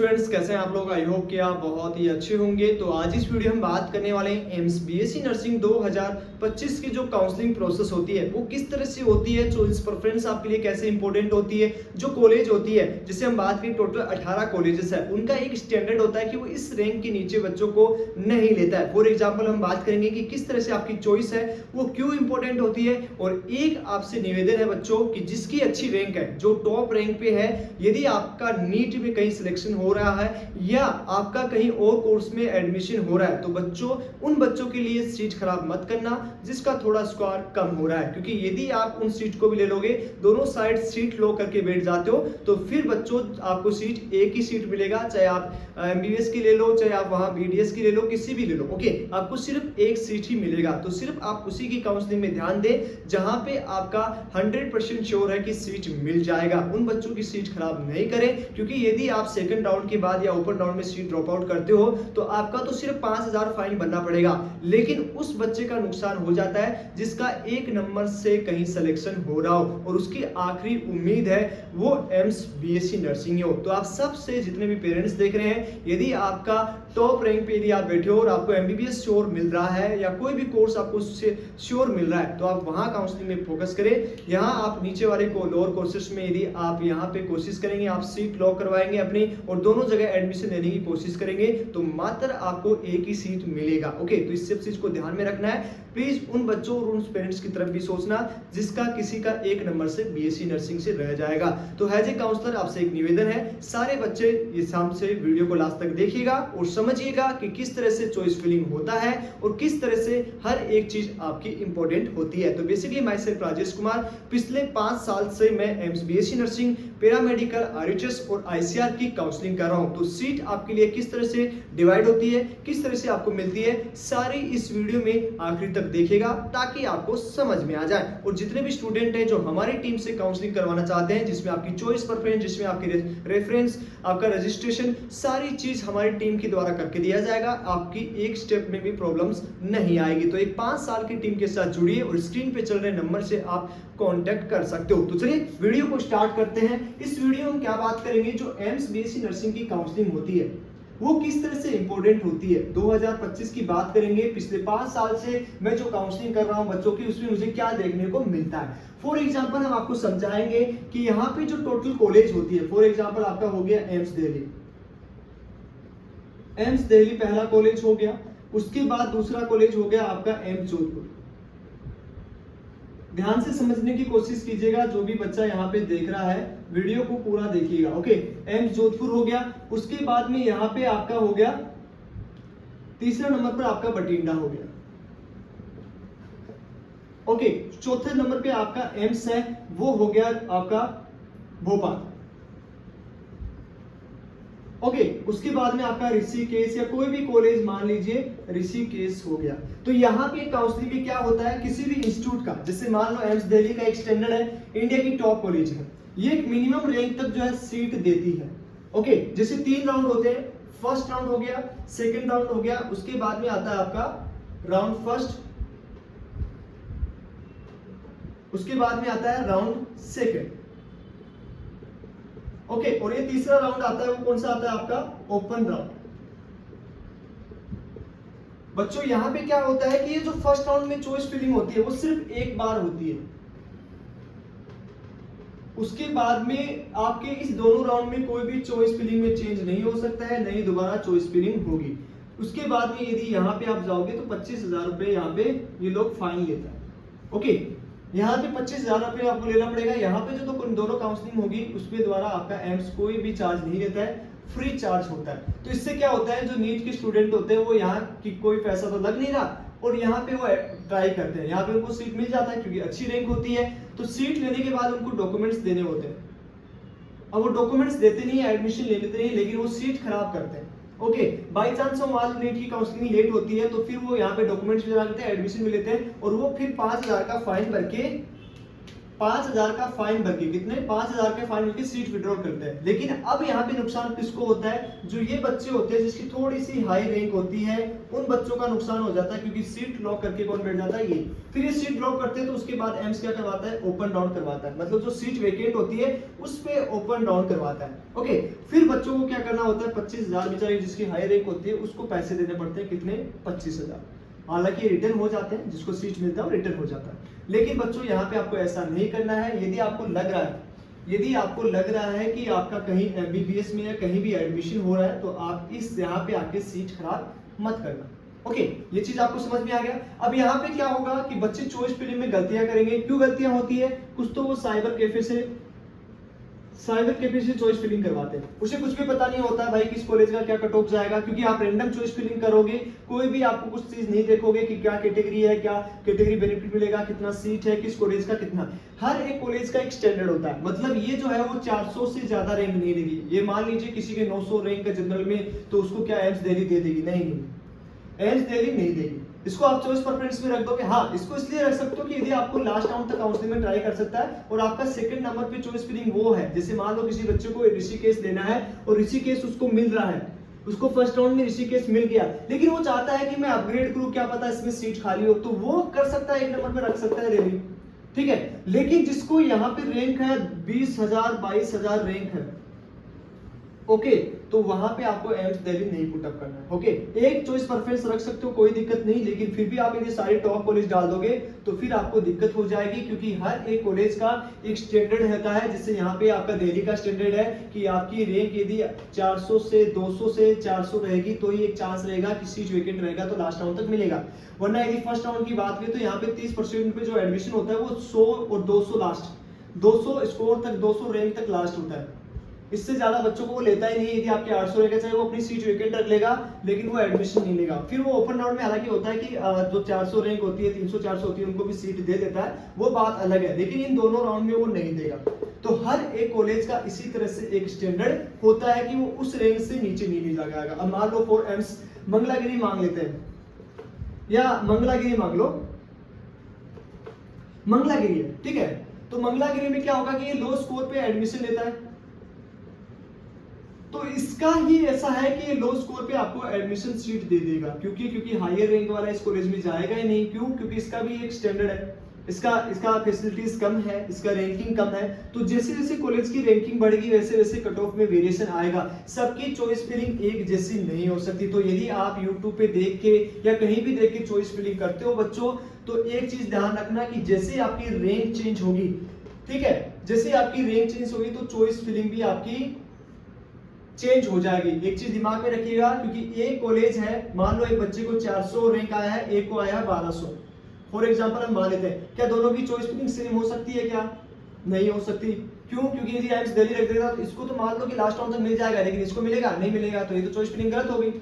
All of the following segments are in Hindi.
स्टूडेंट्स कैसे हैं आप लोग। आई होप कि आप बहुत ही अच्छे होंगे। तो आज इस वीडियो हम बात करने वाले हैं एम्स बीएससी नर्सिंग 2025 की जो काउंसलिंग प्रोसेस होती है वो किस तरह से होती है, चॉइस प्रेफरेंस आपके लिए कैसे इंपॉर्टेंट होती है। जो कॉलेज होती है जिसे हम बात करें, टोटल 18 कॉलेजेस है, उनका एक स्टैंडर्ड होता है कि वो इस रैंक के नीचे बच्चों को नहीं लेता है। फॉर एग्जाम्पल हम बात करेंगे कि किस तरह से आपकी चॉइस है वो क्यों इंपॉर्टेंट होती है। और एक आपसे निवेदन है बच्चों कि जिसकी अच्छी रैंक है, जो टॉप रैंक पे है, यदि आपका नीट में कहीं सिलेक्शन हो रहा है या आपका कहीं और कोर्स में एडमिशन हो रहा है, तो बच्चों उन बच्चों के लिए सीट खराब मत करना जिसका थोड़ा स्कोर कम हो रहा है। क्योंकि यदि आप उन सीट को भी ले लोगे, दोनों साइड सीट लो करके बैठ जाते हो, तो फिर बच्चों आपको सीट एक ही सीट मिलेगा, चाहे आप एमबीबीएस की ले लो, चाहे आप वहां बीडीएस की ले लो, किसी भी ले लो। ओके, आपको सिर्फ एक सीट ही मिलेगा। तो सिर्फ आप उसी की काउंसलिंग में ध्यान दें जहां पे आपका 100% श्योर है कि सीट मिल जाएगा। उन बच्चों की सीट खराब नहीं करें, क्योंकि यदि आप सेकंड राउंड के बाद या ओपन राउंड में सीट ड्रॉप आउट करते हो तो आपका तो सिर्फ 5000 फाइन भरना पड़ेगा, लेकिन उस बच्चे का नुकसान हो जाता है जिसका एक नंबर से कहीं सिलेक्शन हो रहा हो और उसकी आखिरी उम्मीद है वो एम्स बीएससी नर्सिंग हो। तो आप सबसे जितने भी पेरेंट्स देख रहे हैं, यदि आपका टॉप रैंक पे यदि आप बैठे हो और आपको एमबीबीएस श्योर मिल रहा है या कोई भी कोर्स आपको श्योर मिल रहा है, तो आप वहां काउंसलिंग में फोकस करें। यहाँ आप नीचे वाले को लोअर कोर्सेस में यदि आप यहाँ पे कोशिश करेंगे, आप सीट लॉक करवाएंगे अपनी और दोनों जगह एडमिशन लेने की कोशिश करेंगे, तो मात्र आपको एक ही सीट मिलेगा। ओके, तो इस सब चीज को ध्यान में रखना है। प्लीज उन बच्चों और उन पेरेंट्स की तरफ भी सोचना जिसका किसी का एक नंबर से बीएससी नर्सिंग से रह जाएगा। तो एज ए काउंसलर आपसे एक निवेदन है, सारे बच्चे इस शाम से वीडियो को लास्ट तक देखिएगा और समझिएगा कि किस तरह से चॉइस फिलिंग होता है और किस तरह से हर एक चीज आपकी इंपॉर्टेंट होती है। तो basically my self Rajesh Kumar, पिछले 5 साल से मैं AIIMS BSc nursing, paramedical, RHS और आईसीआर की काउंसलिंग कर रहा हूं। तो सीट आपके लिए किस तरह से डिवाइड होती है, किस तरह से आपको मिलती है, सारी इस वीडियो में आखिरी तक देखिएगा ताकि आपको समझ में आ जाए। और जितने भी स्टूडेंट हैं जो हमारी टीम से काउंसलिंग करवाना चाहते हैं, जिसमें आपकी चॉइस प्रेफरेंस, जिसमें आपकी रेफरेंस, आपका रजिस्ट्रेशन, सारी चीज हमारी टीम के द्वारा करके दिया जाएगा। आपकी एक स्टेप में भी प्रॉब्लम्स नहीं आएगी। तो एक 5 साल की टीम के साथ जुड़िए और स्क्रीन पे चल रहे नंबर से आप कांटेक्ट कर सकते हो। तो चलिए वीडियो को स्टार्ट करते हैं। इस वीडियो में हम क्या बात करेंगे, जो एम्स बीएससी नर्सिंग की काउंसलिंग होती है वो किस तरह से इंपॉर्टेंट होती है। 2025 की बात करेंगे, पिछले 5 साल से मैं जो काउंसलिंग कर रहा हूं बच्चों की, उसमें मुझे क्या देखने को मिलता है। फॉर एग्जांपल हम आपको समझाएंगे कि यहाँ पे जो टोटल कॉलेज होती है, फॉर एग्जांपल आपका हो गया एम्स दिल्ली। एम्स दिल्ली पहला कॉलेज हो गया, उसके बाद दूसरा कॉलेज हो गया आपका एम्स जोधपुर। ध्यान से समझने की कोशिश कीजिएगा, जो भी बच्चा यहाँ पे देख रहा है वीडियो को पूरा देखिएगा। ओके, एम्स जोधपुर हो गया, उसके बाद में यहाँ पे आपका हो गया तीसरा नंबर पर आपका बठिंडा हो गया। ओके, चौथे नंबर पे आपका एम्स है, वो हो गया आपका भोपाल। ओके, उसके बाद में आपका ऋषिकेश या कोई भी कॉलेज, मान लीजिए ऋषिकेश हो गया। तो यहाँ पे काउंसलिंग में क्या होता है, किसी भी इंस्टीट्यूट का, जैसे मान लो एम्स दिल्ली का एक स्टैंडर्ड है, इंडिया की टॉप कॉलेज है, ये एक मिनिमम रैंक तक जो है सीट देती है। ओके, जैसे 3 राउंड होते हैं, फर्स्ट राउंड हो गया, सेकेंड राउंड हो गया, उसके बाद में आता है आपका राउंड फर्स्ट, उसके बाद में आता है राउंड सेकेंड। ओके, और ये तीसरा राउंड आता है, वो कौन सा आता है आपका ओपन राउंड। बच्चों यहाँ पे क्या होता है कि ये जो फर्स्ट राउंड में चॉइस फिलिंग होती है वो सिर्फ एक बार होती है। उसके बाद में आपके इस दोनों राउंड में कोई भी चॉइस फिलिंग में चेंज नहीं हो सकता है, नहीं दोबारा चॉइस फिलिंग होगी। उसके बाद में यदि यहाँ पे आप जाओगे तो 25,000 रुपए यहाँ पे ये लोग फाइन लेता है। ओके, यहाँ पे 25,000 रुपए आपको लेना पड़ेगा। यहाँ पे जो दोनों काउंसलिंग होगी उसके द्वारा आपका एम्स कोई भी चार्ज नहीं लेता है, फ्री चार्ज होता है। तो इससे क्या होता है, जो नीट के स्टूडेंट होते हैं वो यहाँ की कोई पैसा तो लग नहीं रहा और यहाँ पे वो ट्राई करते हैं, यहाँ पे उनको सीट मिल जाता है क्योंकि अच्छी रैंक होती है। तो सीट लेने के बाद उनको डॉक्यूमेंट्स देने होते हैं। अब वो डॉक्यूमेंट्स देते नहीं है, एडमिशन ले लेते नहीं, लेकिन वो सीट खराब करते हैं। ओके, बाई चांस मान नीट की काउंसलिंग लेट होती है तो फिर वो यहाँ पे डॉक्यूमेंट्स भी जमा लेते हैं, एडमिशन भी लेते हैं और वो फिर 5,000 का फाइन भर के 5,000 का फाइन भर के, कितने 5,000 के फाइन भर के सीट विड्रॉ करते हैं। लेकिन अब यहाँ पे नुकसान किसको होता है, जो ये बच्चे होते हैं जिसकी थोड़ी सी हाई रैंक होती है, उन बच्चों का नुकसान हो जाता है, क्योंकि सीट लॉक करके कौन बैठ जाता है, ये। फिर ये सीट लॉक करते हैं तो उसके बाद एम्स क्या करवाता है, ओपन डाउन करवाता है, मतलब जो सीट वेकेंट होती है उस पे ओपन डाउन करवाता है। ओके, फिर बच्चों को क्या करना होता है, 25,000 बेचारे जिसकी हाई रैंक होती है उसको पैसे देने पड़ते हैं, कितने 25,000। हालांकि रिटर्न हो जाते हैं, जिसको सीट मिलता है वो रिटर्न हो जाता है। लेकिन बच्चों यहाँ पे आपको ऐसा नहीं करना है। यदि आपको लग रहा है कि आपका कहीं एमबीबीएस में या कहीं भी एडमिशन हो रहा है, तो आप इस यहाँ पे आके सीट खराब मत करना। ओके, ये चीज आपको समझ में आ गया। अब यहाँ पे क्या होगा कि बच्चे चॉइस फिलिंग में गलतियां करेंगे। क्यों गलतियां होती है, कुछ तो वो साइबर कैफे से चॉइस फिलिंग करवाते हैं, उसे कुछ भी पता नहीं होता है भाई किस कॉलेज का क्या कट ऑफ जाएगा, क्योंकि आप रैंडम चॉइस फिलिंग करोगे, कोई भी आपको कुछ चीज नहीं देखोगे कि क्या कैटेगरी है, क्या कैटेगरी बेनिफिट मिलेगा, कितना सीट है, किस कॉलेज का कितना। हर एक कॉलेज का एक स्टैंडर्ड होता है, मतलब ये जो है वो 400 से ज्यादा रैंक नहीं देगी। ये मान लीजिए किसी के 900 रैंक है जनरल में, तो उसको क्या एम्स दिल्ली दे देगी, नहीं, एम्स दिल्ली नहीं देगी। इसको आप चॉइस प्रेफरेंस में रख दोगे। हाँ, इसको इसलिए रख सकते हो कि यदि आपको लास्ट राउंड तक काउंसलिंग में ट्राई कर सकता है और आपका सेकंड नंबर पे चॉइस फिलिंग वो है, जैसे मान लो किसी बच्चे को ऋषिकेश लेना है और ऋषिकेश उसको मिल रहा है, उसको फर्स्ट राउंड में ऋषिकेश मिल गया, लेकिन वो चाहता है कि मैं अपग्रेड करूं, क्या पता इसमें सीट खाली हो, तो वो कर सकता है, एक नंबर पे रख सकता है दिल्ली, ठीक है। लेकिन जिसको यहाँ पे रैंक है 20,000 22,000 रैंक है, ओके, तो वहां पे आपको एम्स दिल्ली नहीं पुटअप करना है। ओके, एक चॉइस प्रेफरेंस रख सकते हो, कोई दिक्कत नहीं, लेकिन फिर भी आप यदि सारे टॉप कॉलेज डाल दोगे तो फिर आपको दिक्कत हो जाएगी, क्योंकि हर एक कॉलेज का एक स्टैंडर्ड रहता है। जैसे यहाँ पे आपका दिल्ली का स्टैंडर्ड है कि आपकी रैंक यदि 400 से 200 से 400 रहेगी तो ही एक चांस रहेगा कि सीट वेकेंट रहेगा तो लास्ट राउंड तक मिलेगा, वरना यदि फर्स्ट राउंड की बात करें तो यहाँ पे 30% पे जो एडमिशन होता है वो 100 और 200 लास्ट, 200 स्कोर तक, 200 रैंक तक लास्ट होता है। इससे ज्यादा बच्चों को वो लेता ही नहीं। यदि आपके 800 रहेगा चाहे वो अपनी सीट वेकेंट रख लेगा, लेकिन वो एडमिशन नहीं लेगा। फिर वो ओपन राउंड में हालांकि होता है कि जो 400 रैंक होती है, 300-400 होती है, उनको भी सीट दे देता है, वो बात अलग है, लेकिन इन दोनों राउंड में वो नहीं देगा। तो हर एक कॉलेज का इसी तरह से एक स्टैंडर्ड होता है कि वो उस रेंज से नीचे नहीं भेजा जाएगा। अब मान लो फॉर एम्स मंगलागिरी मांग लेते हैं, या मंगलागिरी मांग लो, मंगलागिरी है, ठीक है, तो मंगलागिरी में क्या होगा कि ये लो स्कोर पे एडमिशन लेता है, तो इसका ही ऐसा है कि ये लो स्कोर पे आपको एडमिशन सीट दे देगा, क्योंकि हायर रैंक वाला इस कॉलेज में जाएगा ही नहीं। क्यों, क्योंकि इसका भी एक स्टैंडर्ड है, इसका फैसिलिटीज कम है, इसका रैंकिंग कम है। तो जैसे जैसे कॉलेज की रैंकिंग बढ़ेगी वैसे वैसे कट ऑफ में वेरिएशन आएगा। सबकी चॉइस फिलिंग एक जैसी नहीं हो सकती। तो यदि आप यूट्यूब पे देख के या कहीं भी देख के चॉइस फिलिंग करते हो बच्चों, तो एक चीज ध्यान रखना कि जैसे आपकी रैंक चेंज होगी, ठीक है, जैसे आपकी रैंक चेंज होगी तो चॉइस फिलिंग भी आपकी चेंज हो जाएगी। एक चीज दिमाग में रखिएगा, क्योंकि एक कॉलेज है, मान लो एक बच्चे को 400 रैंक आया है, एक को आया है 1200, फॉर एग्जांपल हम मान लेते हैं, क्या दोनों की चॉइस फिलिंग सेम हो सकती है? क्या नहीं हो सकती। क्यों? क्योंकि यदि एम्स दिल्ली रख देगा तो इसको तो मान लो कि लास्ट राउंड तक मिल जाएगा, लेकिन इसको मिलेगा नहीं मिलेगा, तो ये तो चॉइस फिलिंग गलत हो गई।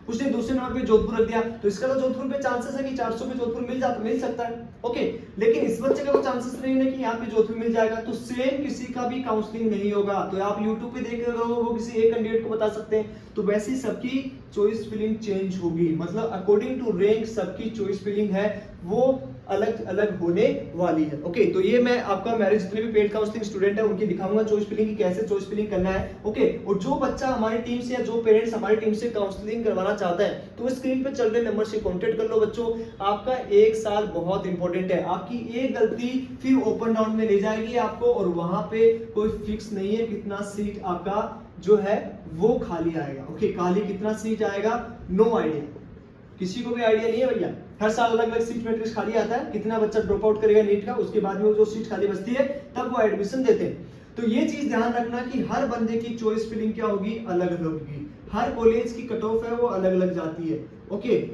उसने दूसरे नंबर पे जोधपुर रख दिया, तो इसका तो जोधपुर पे चांसेस है कि 400 पे जोधपुर मिल सकता है, ओके, लेकिन इस बच्चे का तो चांसेस नहीं है कि यहाँ पे जोधपुर मिल जाएगा। तो सेम किसी का भी काउंसलिंग नहीं होगा। तो आप यूट्यूब पे देख रहे हो, वो किसी एक कैंडिडेट को बता सकते हैं, तो वैसे ही सबकी चॉइस फिलिंग चेंज होगी, मतलब अकॉर्डिंग टू रैंक सबकी चॉइस फिलिंग है वो अलग अलग होने वाली है। ओके, तो ये मैं आपका मेरे जितने भी पेड काउंसलिंग स्टूडेंट है उनकी दिखाऊंगा चॉइस फिलिंग की कैसे चॉइस फिलिंग करना है। ओके, और जो बच्चा हमारी टीम से या जो पेरेंट्स हमारी टीम से काउंसलिंग करवाना चाहता है तो स्क्रीन पे चल रहे नंबर से कांटेक्ट कर लो बच्चों। आपका एक साल बहुत इंपॉर्टेंट है, आपकी एक गलती फिर ओपन डाउन में ले जाएगी आपको, और वहां पे कोई फिक्स नहीं है कितना सीट आपका जो है वो खाली आएगा। ओके, खाली कितना सीट आएगा नो आइडिया, किसी को भी आइडिया नहीं है भैया। हर साल अलग अलग सीट मैट्रिक्स खाली आता है, कितना बच्चा ड्रॉप आउट करेगा नीट का, उसके बाद में वो जो सीट खाली बचती है तब वो एडमिशन देते हैं। तो ये चीज ध्यान रखना कि हर बंदे की चॉइस फिलिंग क्या होगी, अलग अलग होगी। हर कॉलेज की कट ऑफ है वो अलग अलग जाती है। ओके,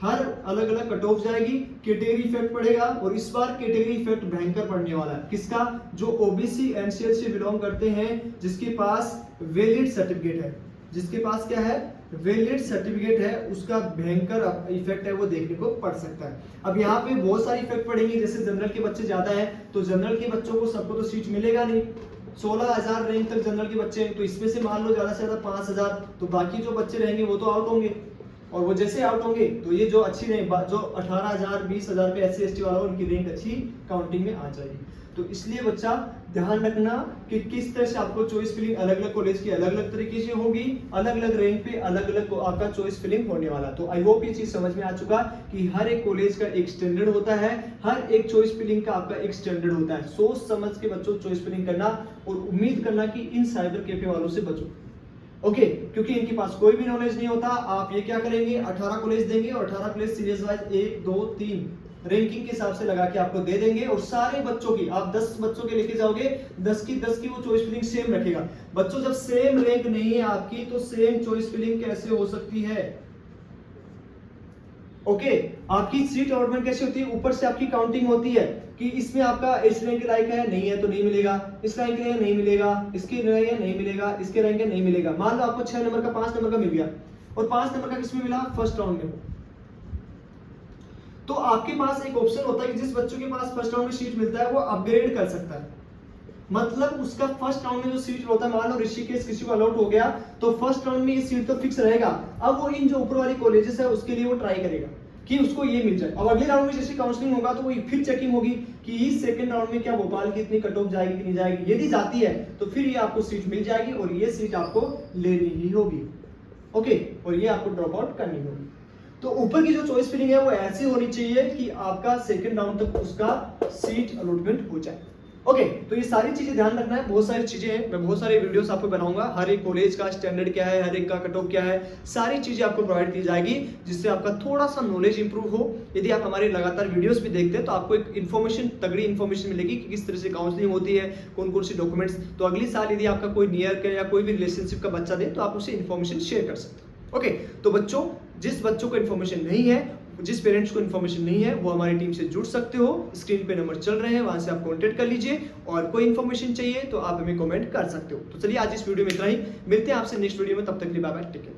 हर अलग अलग कट ऑफ जाएगी, कैटेगरी इफेक्ट पड़ेगा, और इस बार कैटेगरी इफेक्ट भयंकर पड़ने वाला है। किसका? जो ओबीसी एनसीएल से बिलोंग करते हैं, जिसके पास वैलिड सर्टिफिकेट है, जिसके पास क्या है, वैलिड सर्टिफिकेट है, उसका भयंकर इफेक्ट है वो देखने को पड़ सकता है। अब यहाँ पे बहुत सारी इफेक्ट पड़ेंगे, जैसे जनरल के बच्चे ज्यादा हैं तो जनरल के बच्चों को सबको तो सीट मिलेगा नहीं। 16,000 रैंक तक जनरल के बच्चे हैं, तो इसमें से मान लो ज्यादा से ज्यादा 5,000, तो बाकी जो बच्चे रहेंगे वो तो आउट होंगे, और वो जैसे आउट होंगे तो ये जो अच्छी रैंक, जो 18,000 20,000 पे SC ST वाला उनकी रैंक अच्छी काउंटिंग में आ जाएगी। तो इसलिए बच्चा ध्यान रखना कि किस तरह से आपको चॉइस फिलिंग अलग अलग कॉलेज की अलग अलग तरीके से होगी, अलग अलग रैंक पे अलग अलग आपका चॉइस फिलिंग होने वाला। तो आई होप ये चीज समझ में आ चुका कि हर एक कॉलेज का एक स्टैंडर्ड होता है, हर एक चॉइस फिलिंग का आपका एक स्टैंडर्ड होता है। सोच समझ के बच्चों चॉइस फिलिंग करना और उम्मीद करना कि इन साइबर कैफे वालों से बचो। ओके क्योंकि इनके पास कोई भी नॉलेज नहीं होता। आप ये क्या करेंगे, 18 कॉलेज देंगे और 18 कॉलेज सीरीज वाइज 1 2 3 रैंकिंग के हिसाब से लगा के आपको दे देंगे और सारे बच्चों की आप 10 बच्चों के लेके जाओगे, 10 की वो चॉइस फिलिंग सेम रखेगा। बच्चों जब सेम रैंक नहीं है आपकी तो सेम चॉइस फिलिंग कैसे हो सकती है? ओके आपकी सीट अलॉटमेंट कैसे होती है? ऊपर से आपकी काउंटिंग होती है कि इसमें आपका इस रैंक लायक है, नहीं है तो नहीं मिलेगा, इस रैंक के नहीं मिलेगा, इसके रैंक है नहीं मिलेगा, इसके रैंक है नहीं मिलेगा। मान लो आपको 6 नंबर का 5 नंबर का मिल गया और 5 नंबर का किसमें मिला? फर्स्ट राउंड में। तो आपके पास एक ऑप्शन होता है कि जिस बच्चों के पास फर्स्ट राउंड में सीट मिलता है वो अपग्रेड कर सकता है। मतलब उसका फर्स्ट राउंड में जो सीट होता है, मान लो ऋषिकेश किसी को अलॉट हो गया तो फर्स्ट राउंड में ये सीट तो फिक्स रहेगा। अब वो इन जो ऊपर वाली कॉलेजेस है उसके लिए वो ट्राई करेगा कि उसको ये मिल जाए। अब अगले राउंड में जैसे काउंसलिंग होगा तो वो फिर चेकिंग होगी कि इस सेकंड राउंड में क्या भोपाल की इतनी कट ऑफ जाएगी कि नहीं जाएगी। यदि जाती है तो फिर ये आपको सीट मिल जाएगी और ये सीट आपको लेनी ही होगी। ओके और ये आपको ड्रॉप आउट करनी होगी। तो ऊपर की जो चॉइस फिलिंग है वो ऐसी होनी चाहिए कि आपका सेकंड राउंड तक उसका सीट अलॉटमेंट हो जाए। ओके तो ये सारी चीजें ध्यान रखना है। बहुत सारी चीजें हैं, मैं बहुत सारे वीडियोस आपको बनाऊंगा। हर एक कॉलेज का स्टैंडर्ड क्या है, हर एक का कट ऑफ क्या है, सारी चीजें आपको प्रोवाइड की जाएगी जिससे आपका थोड़ा सा नॉलेज इंप्रूव हो। यदि आप हमारे लगातार वीडियोस भी देखते हैं तो आपको एक इन्फॉर्मेशन, तगड़ी इन्फॉर्मेशन मिलेगी कि किस तरह से काउंसलिंग होती है, कौन कौन सी डॉक्यूमेंट्स। तो अगले साल यदि आपका कोई नियर का या कोई भी रिलेशनशिप का बच्चा दे तो आप उसे इन्फॉर्मेशन शेयर कर सकते हो। ओके तो बच्चों, जिस बच्चों को इन्फॉर्मेशन नहीं है, जिस पेरेंट्स को इन्फॉर्मेशन नहीं है, वो हमारी टीम से जुड़ सकते हो। स्क्रीन पे नंबर चल रहे हैं, वहां से आप कांटेक्ट कर लीजिए और कोई इन्फॉर्मेशन चाहिए तो आप हमें कमेंट कर सकते हो। तो चलिए आज इस वीडियो में इतना ही, मिलते हैं आपसे नेक्स्ट वीडियो में, तब तक के लिए बाय बाय, टेक केयर।